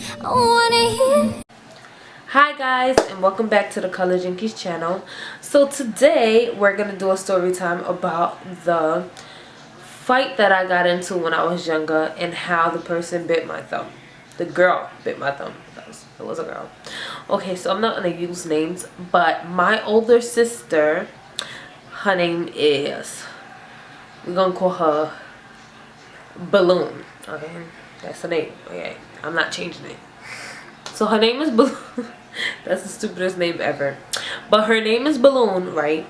I wanna hear. Hi guys, and welcome back to the Color Junkies channel. So today we're gonna do a story time about the fight that I got into when I was younger and how the person bit my thumb. The girl bit my thumb. It was a girl. Okay, so I'm not gonna use names, but my older sister, her name is, we're gonna call her Balloon. Okay, that's her name. Okay, I'm not changing it. So her name is Balloon. That's the stupidest name ever. But her name is Balloon, right?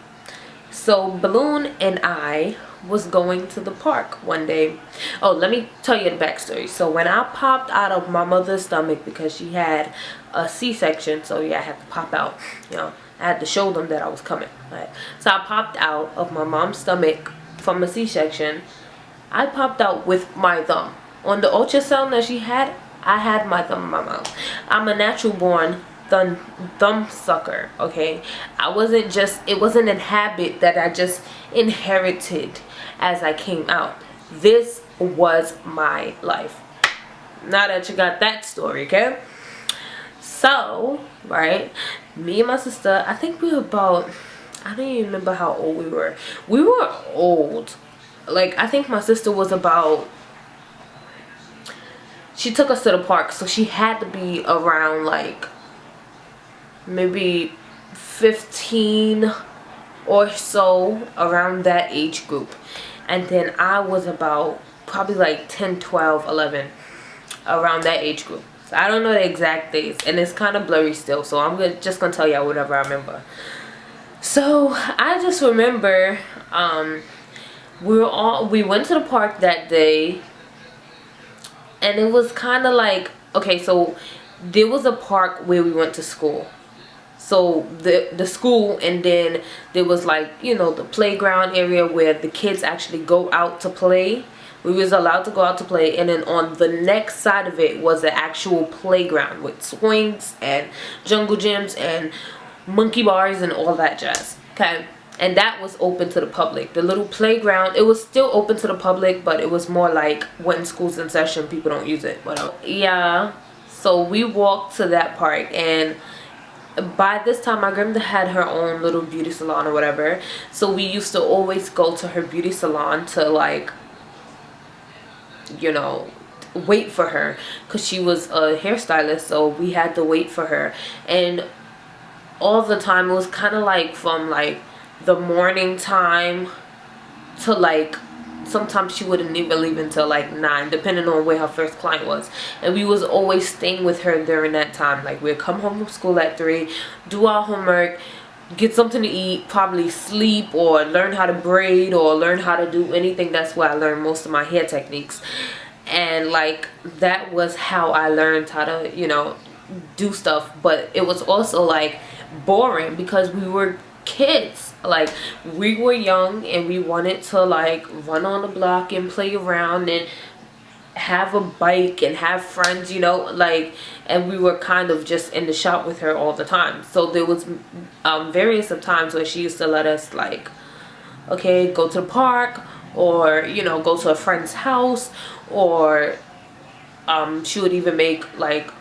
So Balloon and I was going to the park one day. Oh, let me tell you the backstory. So when I popped out of my mother's stomach because she had a C-section, so yeah, I had to pop out. You know, I had to show them that I was coming. Right? So I popped out of my mom's stomach from a C-section. I popped out with my thumb. On the ultrasound that she had, I had my thumb in my mouth. I'm a natural born thumb sucker, okay? It wasn't a habit that I just inherited as I came out. This was my life. Now that you got that story, okay? So, right, me and my sister, I think we were about, I don't even remember how old we were. We were old. Like, I think my sister was about, she took us to the park, so she had to be around like maybe 15 or so, around that age group. And then I was about probably like 10, 12, 11, around that age group. So I don't know the exact dates, and it's kind of blurry still, so I'm just gonna tell y'all whatever I remember. So I just remember we went to the park that day, and it was kind of like, okay, so there was a park where we went to school. So the school, and then there was like, you know, the playground area where the kids actually go out to play. We was allowed to go out to play, and then on the next side of it was the actual playground with swings and jungle gyms and monkey bars and all that jazz. Okay, and that was open to the public. The little playground, it was still open to the public, but it was more like when school's in session, people don't use it. But yeah, so we walked to that park, and by this time my grandmother had her own little beauty salon or whatever, so we used to always go to her beauty salon to, like, you know, wait for her, because she was a hairstylist, so we had to wait for her. And all the time it was kind of like from like the morning time to like, sometimes she wouldn't even leave until like 9, depending on where her first client was. And we was always staying with her during that time. Like, we'd come home from school at 3, do our homework, get something to eat, probably sleep, or learn how to braid, or learn how to do anything. That's where I learned most of my hair techniques. And like, that was how I learned how to, you know, do stuff. But it was also like boring because we were kids. Like, we were young and we wanted to like run on the block and play around and have a bike and have friends, you know, like, and we were kind of just in the shop with her all the time. So there was various of times where she used to let us, like, okay, go to the park, or, you know, go to a friend's house, or she would even make like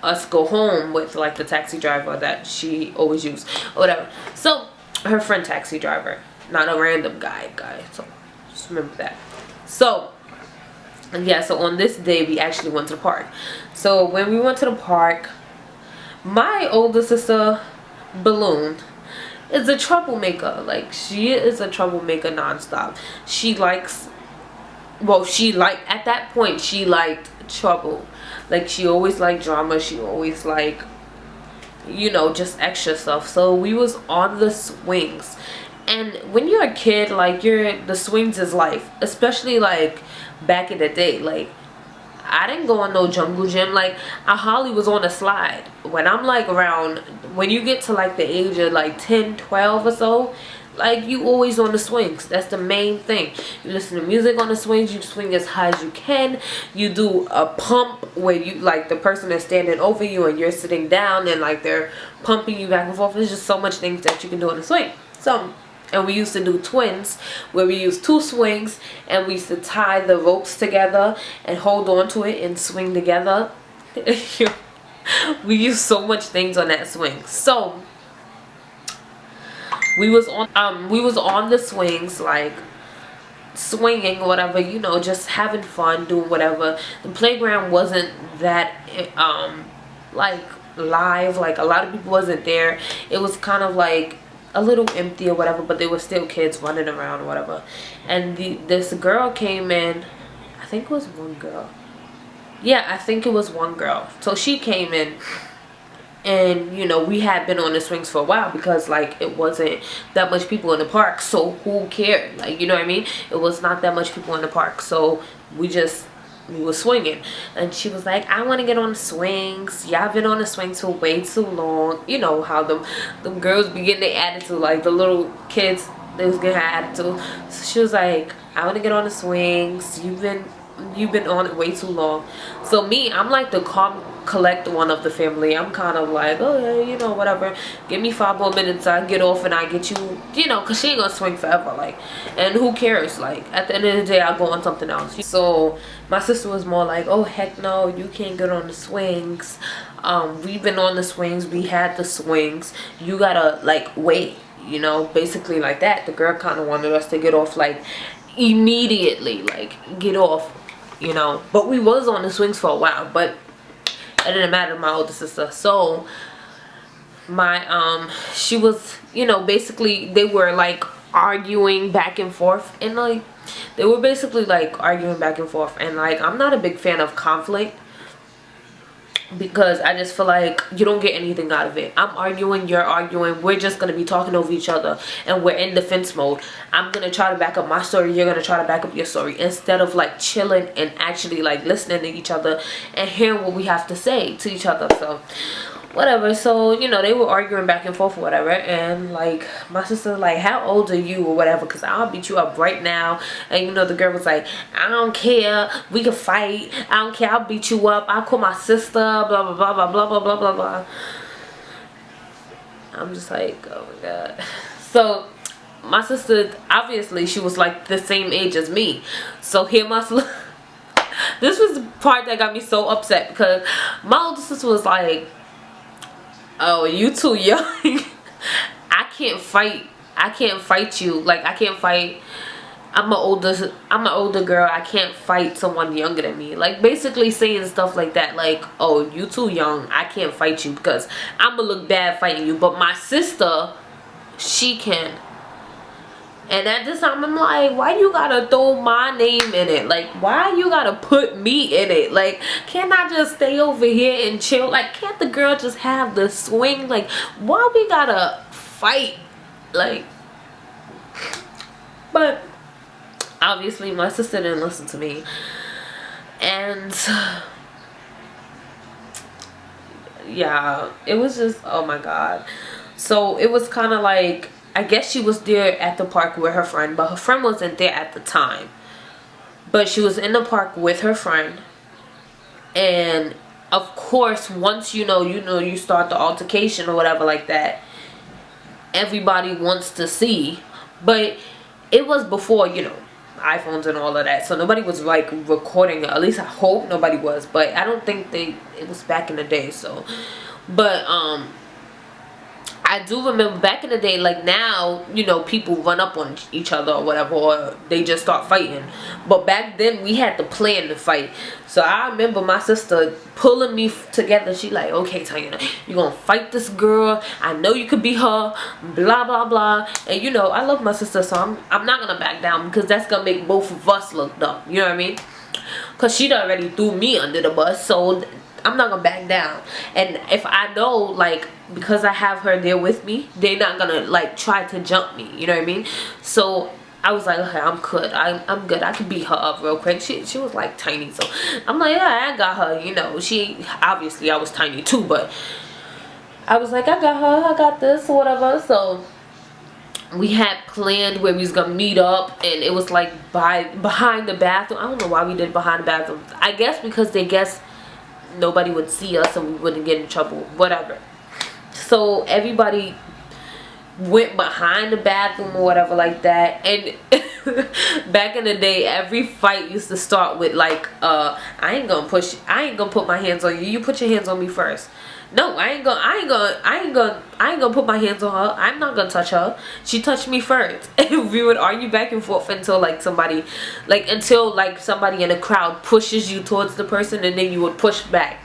us go home with like the taxi driver that she always used or whatever. So her friend taxi driver, not a random guy, so just remember that. So yeah, so on this day we actually went to the park. So when we went to the park, my older sister Balloon is a troublemaker. Like, she is a troublemaker nonstop. She likes, well, at that point she liked trouble. Like, she always liked drama. She always liked, you know, just extra stuff. So we was on the swings, and when you're a kid, like, the swings is life, especially like back in the day. Like, I didn't go on no jungle gym. Like, I hardly was on a slide. When I'm like around, when you get to like the age of like 10, 12 or so, like, you always on the swings. That's the main thing. You listen to music on the swings. You swing as high as you can. You do a pump where you, like, the person is standing over you and you're sitting down, and like they're pumping you back and forth. There's just so much things that you can do on the swing. So, and we used to do twins, where we used 2 swings and we used to tie the ropes together and hold on to it and swing together. We used so much things on that swing. So we was on the swings, like swinging or whatever, you know, just having fun, doing whatever. The playground wasn't that like live, like a lot of people wasn't there. It was kind of like a little empty or whatever, but there were still kids running around or whatever. And this girl came in, I think it was one girl. Yeah, I think it was one girl. So she came in, and you know, we had been on the swings for a while because like it wasn't that much people in the park, so who cared, like, you know what I mean? It was not that much people in the park, so we were swinging. And she was like, I want to get on the swings. Y'all been on the swings for way too long. You know how them girls be getting their attitude, like the little kids, they was getting her attitude. So she was like, I want to get on the swings. You've been on it way too long. So me, I'm like the calm, collect one of the family. I'm kind of like, oh yeah, you know, whatever, give me 5 more minutes, I get off and I get you, you know, because she ain't gonna swing forever, like, and who cares, like, at the end of the day I'll go on something else. So my sister was more like, oh heck no, you can't get on the swings. We've been on the swings, we had the swings, you gotta like wait, you know, basically like that. The girl kind of wanted us to get off like immediately, like get off, you know. But we was on the swings for a while, but it didn't matter, my older sister. So my she was, you know, basically they were like arguing back and forth, and like they were basically like arguing back and forth, and like I'm not a big fan of conflict because I just feel like you don't get anything out of it. I'm arguing, you're arguing, we're just gonna be talking over each other and we're in defense mode. I'm gonna try to back up my story, you're gonna try to back up your story, instead of like chilling and actually like listening to each other and hearing what we have to say to each other. So whatever. So, you know, they were arguing back and forth or whatever, and like my sister like, how old are you or whatever, because I'll beat you up right now. And you know, the girl was like, I don't care, we can fight, I don't care, I'll beat you up, I'll call my sister, blah blah blah blah blah blah blah blah blah. I'm just like, oh my god. So my sister, obviously she was like the same age as me, so here my this was the part that got me so upset, because my older sister was like, oh, you too young. I can't fight you, like I can't fight, I'm an older girl, I can't fight someone younger than me. Like basically saying stuff like that, like, oh, you too young, I can't fight you because I'm gonna look bad fighting you, but my sister, she can. And at this time I'm like, why you gotta throw my name in it? Like, why you gotta put me in it? Like, can't I just stay over here and chill? Like, can't the girl just have the swing? Like, why we gotta fight? Like, but obviously my sister didn't listen to me, and yeah, it was just, oh my god. So it was kind of like, I guess she was there at the park with her friend, but her friend wasn't there at the time. But she was in the park with her friend. And of course, once you start the altercation or whatever like that, everybody wants to see. But it was before, you know, iPhones and all of that, so nobody was like recording it. At least I hope nobody was, but I don't think it was back in the day. So, but I do remember back in the day, like now, you know, people run up on each other or whatever, or they just start fighting. But back then, we had to plan to fight. So I remember my sister pulling me together. She like, okay, Tayana, you're gonna fight this girl. I know you could be her, blah, blah, blah. And you know, I love my sister, so I'm not gonna back down, because that's gonna make both of us look dumb. You know what I mean? Because she already threw me under the bus, so I'm not gonna back down. And if I know, like, because I have her there with me, they're not gonna like try to jump me, you know what I mean? So I was like, okay, I'm good, I'm good, I can beat her up real quick. She was like tiny, so I'm like, yeah, I got her, you know. She obviously, I was tiny too, but I was like, I got her, I got this or whatever. So we had planned where we was gonna meet up, and it was like behind the bathroom. I don't know why we did behind the bathroom. I guess because they guessed nobody would see us and we wouldn't get in trouble, whatever. So everybody went behind the bathroom or whatever like that, and back in the day, every fight used to start with like, I ain't gonna put my hands on you. You put your hands on me first. No, I ain't gonna put my hands on her. I'm not gonna touch her. She touched me first. And we would argue back and forth until somebody in a crowd pushes you towards the person, and then you would push back.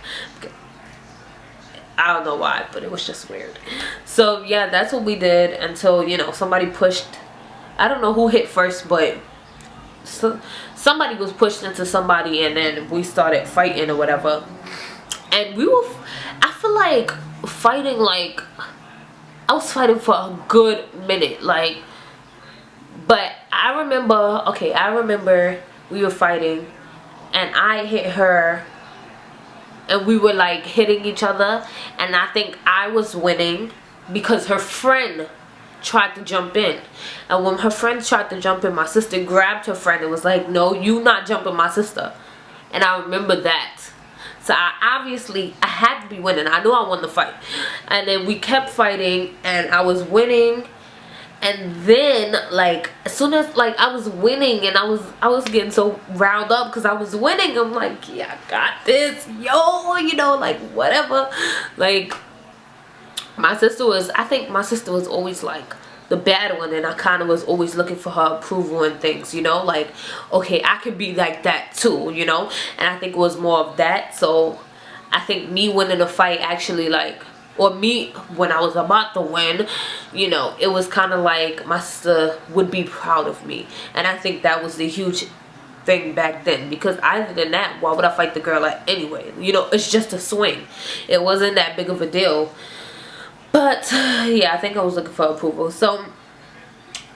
I don't know why, but it was just weird. So yeah, that's what we did until, you know, somebody pushed. I don't know who hit first, but somebody was pushed into somebody, and then we started fighting or whatever. And I feel like fighting, like, I was fighting for a good minute, like, but I remember we were fighting, and I hit her, and we were like hitting each other, and I think I was winning because her friend tried to jump in. And when her friend tried to jump in, my sister grabbed her friend and was like, no, you not jumping my sister. And I remember that. So I had to be winning. I knew I won the fight. And then we kept fighting, and I was winning. And then, like, as soon as, like, I was winning, and I was getting so riled up because I was winning, I'm like, yeah, I got this, yo, you know, like, whatever. Like, I think my sister was always, like, the bad one, and I kind of was always looking for her approval and things, you know, like, okay, I could be like that too, you know. And I think it was more of that. So I think me winning a fight actually, like, or me when I was about to win, you know, it was kind of like my sister would be proud of me. And I think that was the huge thing back then, because other than that, why would I fight the girl anyway? You know, it's just a swing. It wasn't that big of a deal. But yeah, I think I was looking for approval. So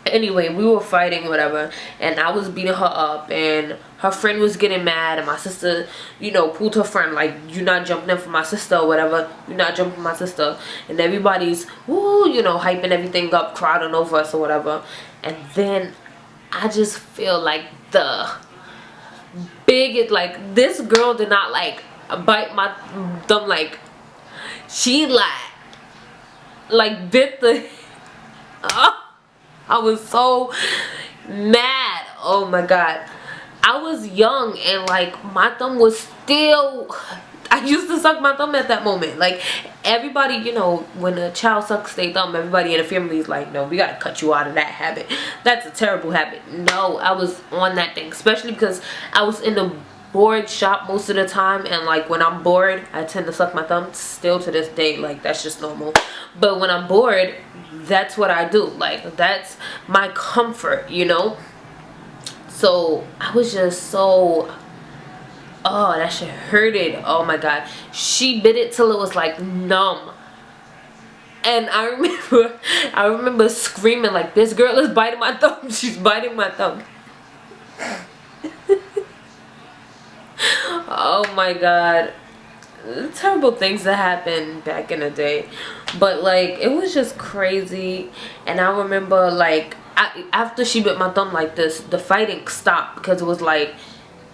anyway, we were fighting, whatever, and I was beating her up, and her friend was getting mad, and my sister, you know, pulled her friend, like, you're not jumping in for my sister or whatever, you're not jumping for my sister. And everybody's, woo, you know, hyping everything up, crowding over us or whatever. And then I just feel like this girl did not, like, bite my thumb, like, she, like bit the I was so mad. Oh my god, I was young, and like my thumb was still, I used to suck my thumb at that moment. Like, everybody, you know, when a child sucks their thumb, everybody in the family is like, no, we gotta cut you out of that habit. That's a terrible habit. No, I was on that thing, especially because I was in the bored shop most of the time, and like when I'm bored, I tend to suck my thumb. Still to this day, like, that's just normal. But when I'm bored, that's what I do. Like, that's my comfort, you know. So I was just so, oh, that shit hurted. Oh my god, she bit it till it was like numb. And I remember screaming like, this girl is biting my thumb. She's biting my thumb. Oh my god, terrible things that happened back in the day. But like, it was just crazy. And I remember, like, after she bit my thumb like this, the fighting stopped, because it was like,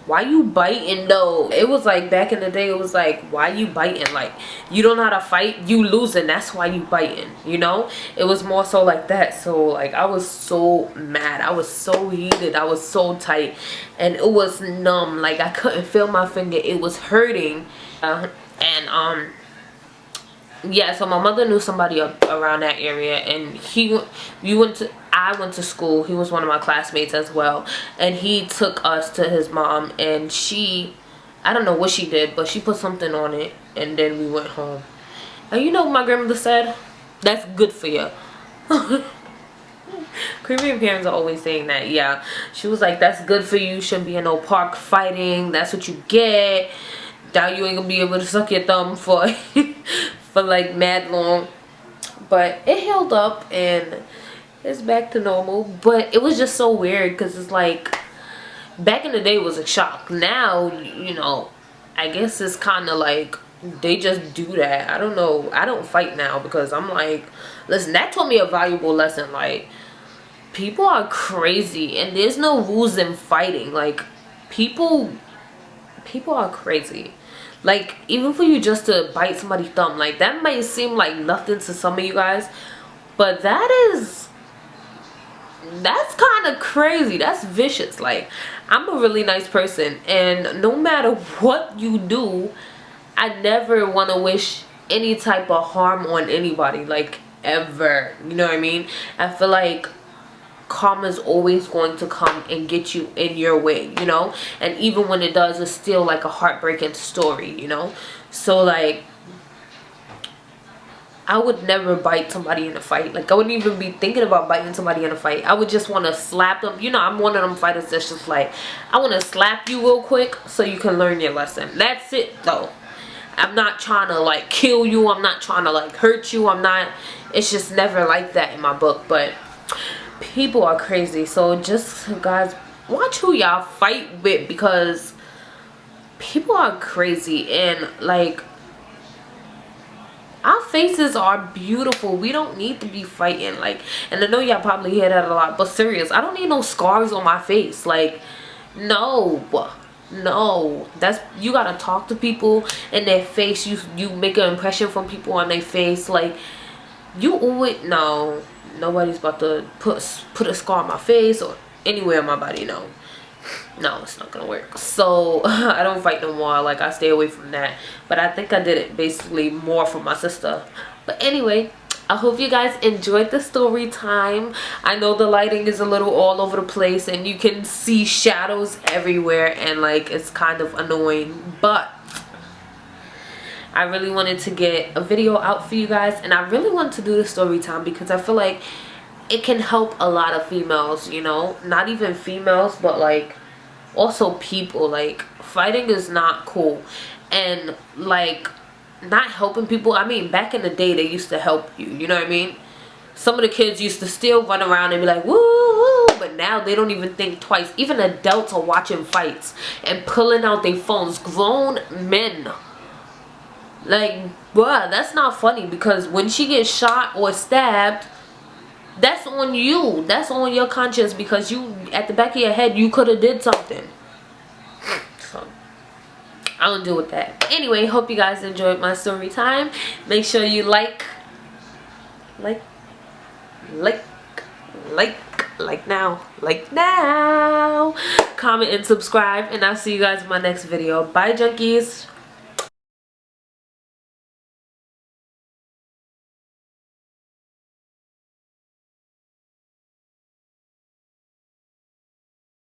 why you biting though? It was like, back in the day, it was like, why you biting? Like, you don't know how to fight, you losing, that's why you biting, you know. It was more so like that. So like, I was so mad, I was so heated, I was so tight, and it was numb. Like, I couldn't feel my finger, it was hurting. Yeah, so my mother knew somebody around that area, and I went to school. He was one of my classmates as well, and he took us to his mom, and I don't know what she did, but she put something on it, and then we went home. And you know what my grandmother said? That's good for you. Caribbean parents are always saying that. Yeah, she was like, that's good for you. You shouldn't be in no park fighting. That's what you get. Now you ain't gonna be able to suck your thumb for for like mad long. But it healed up, and it's back to normal. But it was just so weird, because it's like, back in the day it was a shock. Now, you know, I guess it's kind of like they just do that. I don't know. I don't fight now, because I'm like, listen, that taught me a valuable lesson. Like, people are crazy, and there's no rules in fighting. Like, people are crazy. Like, even for you just to bite somebody's thumb, like, that might seem like nothing to some of you guys, but that is that's kind of crazy. That's vicious. Like, I'm a really nice person, and no matter what you do, I never want to wish any type of harm on anybody, like, ever. You know what I mean? I feel like karma is always going to come and get you in your way, you know? And even when it does, it's still like a heartbreaking story, you know? So, like, I would never bite somebody in a fight. Like, I wouldn't even be thinking about biting somebody in a fight. I would just want to slap them. You know, I'm one of them fighters that's just like, I want to slap you real quick so you can learn your lesson. That's it, though. I'm not trying to, like, kill you. I'm not trying to, like, hurt you. I'm not. It's just never like that in my book. But people are crazy. So just, guys, watch who y'all fight with, because people are crazy. And, like, our faces are beautiful. We don't need to be fighting. Like, and I know y'all probably hear that a lot, but serious, I don't need no scars on my face. Like, no, that's, you gotta talk to people in their face. You make an impression from people on their face. Like, you always, no, nobody's about to put a scar on my face or anywhere on my body. No, it's not gonna work. So I don't fight no more. Like, I stay away from that. But I think I did it basically more for my sister. But anyway, I hope you guys enjoyed the story time. I know the lighting is a little all over the place and you can see shadows everywhere, and like, it's kind of annoying, but I really wanted to get a video out for you guys, and I really wanted to do the story time because I feel like it can help a lot of females, you know? Not even females, but like also people. Like, fighting is not cool, and like, not helping people, I mean, back in the day they used to help you, you know what I mean? Some of the kids used to still run around and be like, woo woo, but now they don't even think twice. Even adults are watching fights and pulling out their phones. Grown men. Like, bruh, that's not funny, because when she gets shot or stabbed, that's on you. That's on your conscience, because you, at the back of your head, you could have did something. So, I don't deal with that. But anyway, hope you guys enjoyed my story time. Make sure you like now. Comment and subscribe, and I'll see you guys in my next video. Bye, junkies.